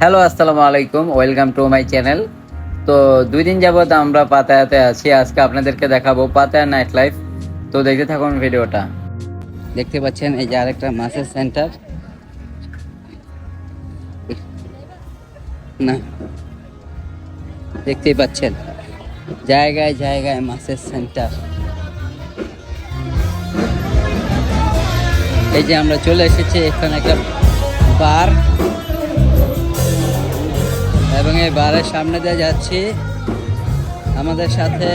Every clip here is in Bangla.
হ্যালো, আসসালামু আলাইকুম। Welcome to my channel. তো 2 দিন যাবত আমরা পাতায়াতে আছি। আজকে আপনাদেরকে দেখাবো পাতায়া নাইট লাইফ। তো দেখতে থাকুন ভিডিওটা। দেখতে পাচ্ছেন এই যে আরেকটা মাছের সেন্টার। না, দেখতেই পাচ্ছেন জায়গায় জায়গায় মাছের সেন্টার। এই যে আমরা চলে এসেছি, এখানে একটা বার, এবং এই বারের সামনে দিয়ে যাচ্ছি। আমাদের সাথে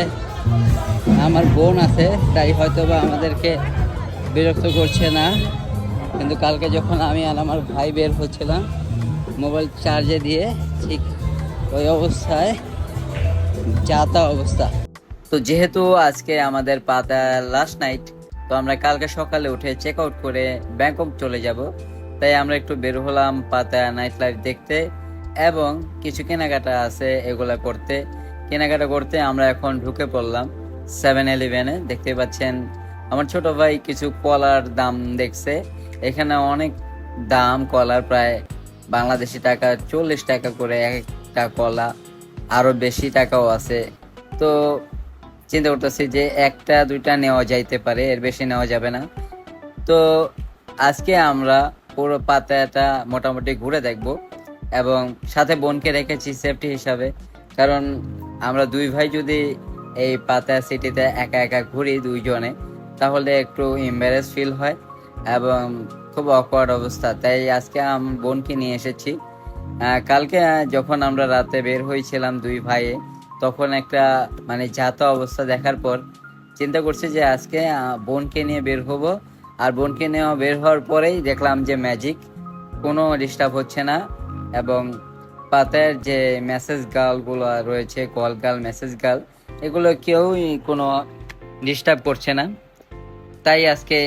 আমার বোন আছে, তাই হয়তোবা আমাদেরকে বিরক্ত করছে না। কিন্তু কালকে যখন আমি আর আমার ভাই বের হচ্ছিলাম মোবাইল চার্জে দিয়ে, ঠিক ওই অবস্থায় যাতা অবস্থা। তো যেহেতু আজকে আমাদের পাতা লাস্ট নাইট, তো আমরা কালকে সকালে উঠে চেক আউট করে ব্যাংকক চলে যাব। তাই আমরা একটু বের হলাম পাতা নাইট লাইফ দেখতে, এবং কিছু কেনাকাটা আছে এগুলা করতে। কেনাকাটা করতে আমরা এখন ঢুকে পড়লাম 7-Eleven-এ। দেখতে পাচ্ছেন আমার ছোট ভাই কিছু কলার দাম দেখছে। এখানে অনেক দাম কলার, প্রায় বাংলাদেশি টাকা 40 টাকা করে একটা কলা, আরো বেশি টাকাও আছে। তো চিন্তা করতেছি যে একটা দুইটা নেওয়া যাইতে পারে, এর বেশি নেওয়া যাবে না। তো আজকে আমরা পুরো পাতাটা মোটামুটি ঘুরে দেখব, এবং সাথে বোনকে রেখেছি সেফটি হিসাবে। কারণ আমরা দুই ভাই যদি এই পাতা সিটিতে একা একা ঘুরি দুইজনে, তাহলে একটু এম্বারেস ফিল হয় এবং খুব অকওয়ার্ড অবস্থা। তাই আজকে বোনকে নিয়ে এসেছি। কালকে যখন আমরা রাতে বের হয়েছিলাম দুই ভাইয়ে, তখন একটা মানে যাতা অবস্থা দেখার পর চিন্তা করছি যে আজকে বোনকে নিয়ে বের হব। আর বোনকে নিয়ে বের হওয়ার পরেই দেখলাম যে ম্যাজিক, কোনো ডিস্টার্ব হচ্ছে না, এবং পাতার যে মেসেজ গার্লগুলো রয়েছে, কল গার্ল, মেসেজ গার্ল, এগুলো কেউই কোনো ডিস্টার্ব করছে না। তাই আজকে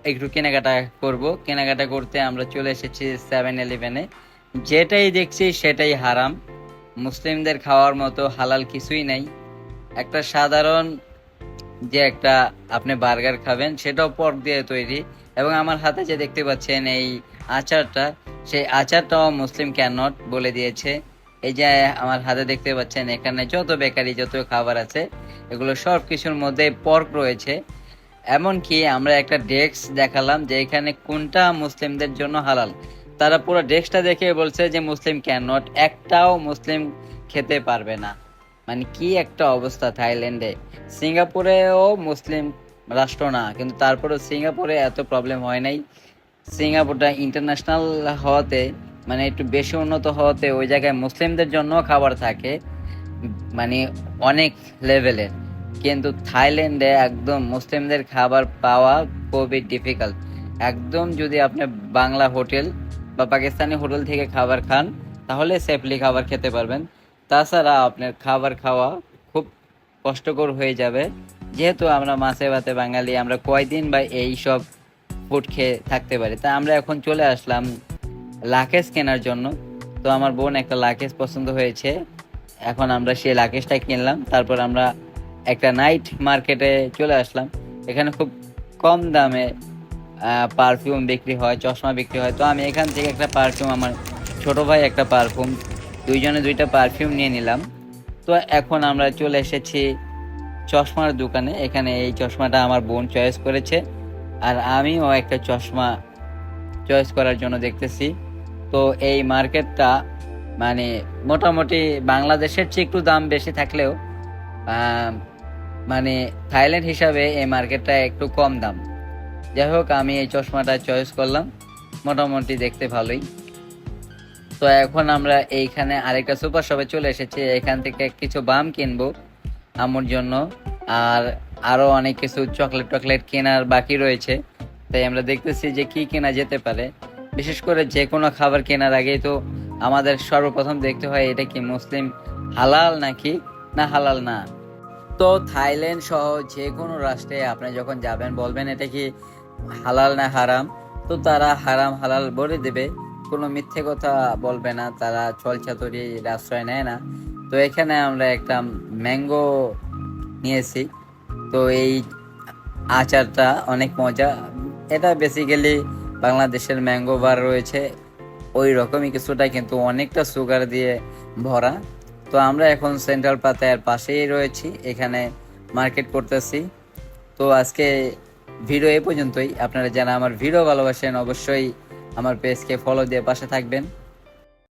একটু কেনাকাটা করব। কেনাকাটা করতে আমরা চলে এসেছি 7-Eleven-এ। যেটাই দেখছি সেটাই হারাম। মুসলিমদের খাওয়ার মতো হালাল কিছুই নাই। একটা সাধারণ যে একটা আপনি বার্গার খাবেন, সেটাও পর্ক দিয়ে তৈরি। এবং আমার হাতে যে দেখতে পাচ্ছেন এই আচারটা, সেই আচারটাও মুসলিম ক্যান নট বলে দিয়েছে। এই যে আমার হাতে দেখতে পাচ্ছেন, এখানে যত বেকারি যত খাবার আছে, এগুলো সব কিছুর মধ্যে পর্ক রয়েছে। এমনকি আমরা একটা ডেস্ক দেখালাম যে এখানে কোনটা মুসলিমদের জন্য হালাল। তারা পুরো ডেস্কটা দেখে বলছে যে মুসলিম ক্যান নট, একটাও মুসলিম খেতে পারবে না। মানে কি একটা অবস্থা থাইল্যান্ডে। সিঙ্গাপুরেও মুসলিম রাষ্ট্র না, কিন্তু তারপরেও সিঙ্গাপুরে এত প্রবলেম হয় নাই। সিঙ্গাপুরটা ইন্টারন্যাশনাল হওয়াতে, মানে একটু বেশি উন্নত হওয়াতে, ওই জায়গায় মুসলিমদের জন্য খাবার থাকে, মানে অনেক লেভেলের। কিন্তু থাইল্যান্ডে একদম মুসলিমদের খাবার পাওয়া খুবই ডিফিকাল্ট। একদম যদি আপনি বাংলা হোটেল বা পাকিস্তানি হোটেল থেকে খাবার খান, তাহলে সেফলি খাবার খেতে পারবেন। তাছাড়া আপনার খাবার খাওয়া খুব কষ্টকর হয়ে যাবে। যেহেতু আমরা মাছে ভাতে বাঙালি, আমরা কয়দিন বা এই সব ফুড খেয়ে থাকতে পারি। তা আমরা এখন চলে আসলাম লাকেজ কেনার জন্য। তো আমার বোন একটা লাকেজ পছন্দ হয়েছে, এখন আমরা সেই লাকেজটা কিনলাম। তারপর আমরা একটা নাইট মার্কেটে চলে আসলাম। এখানে খুব কম দামে পারফিউম বিক্রি হয়, চশমা বিক্রি হয়। তো আমি এখান থেকে একটা পারফিউম, আমার ছোট ভাই একটা পারফিউম, দুইজনে দুইটা পারফিউম নিয়ে নিলাম। তো এখন আমরা চলে এসেছি চশমার দোকানে। এখানে এই চশমাটা আমার বোন চয়েস করেছে, আর আমিও একটা চশমা চয়েস করার জন্য দেখতেছি। তো এই মার্কেটটা মানে মোটামুটি বাংলাদেশের চেয়ে একটু দাম বেশি থাকলেও মানে থাইল্যান্ড হিসাবে এই মার্কেটটা একটু কম দাম। যাই হোক, আমি এই চশমাটা চয়েস করলাম, মোটামুটি দেখতে ভালোই। তো এখন আমরা এইখানে আরেকটা সুপার শপে চলে এসেছি। এখান থেকে কিছু বাম কিনবো আম্মুর জন্য, আর আরো অনেক কিছু চকলেট টকলেট কেনার বাকি রয়েছে। তাই আমরা দেখতেছি যে কি কেনা যেতে পারে। বিশেষ করে যে কোনো খাবার কেনার আগেই তো আমাদের সর্বপ্রথম দেখতে হয় এটা কি মুসলিম হালাল নাকি না হালাল না। তো থাইল্যান্ড সহ যে কোনো রাষ্ট্রে আপনি যখন যাবেন, বলবেন এটা কি হালাল না হারাম, তো তারা হারাম হালাল বলে দেবে, কোনো মিথ্যে কথা বলবে না, তারা ছলচাতুরি আশ্রয় নেয় না। তো এখানে আমরা একটা ম্যাঙ্গো নিয়েছি। তো এই আচারটা অনেক মজা। এটা বেসিক্যালি বাংলাদেশের ম্যাঙ্গো বার রয়েছে, ওই রকমই কিছুটা, কিন্তু অনেকটা সুগার দিয়ে ভরা। তো আমরা এখন সেন্ট্রাল পাতায়ার পাশেই রয়েছি, এখানে মার্কেট করতেছি। তো আজকে ভিডিও এই পর্যন্তই। আপনারা যারা আমার ভিডিও ভালোবাসেন অবশ্যই আমার পেজকে ফলো দিয়ে পাশে থাকবেন।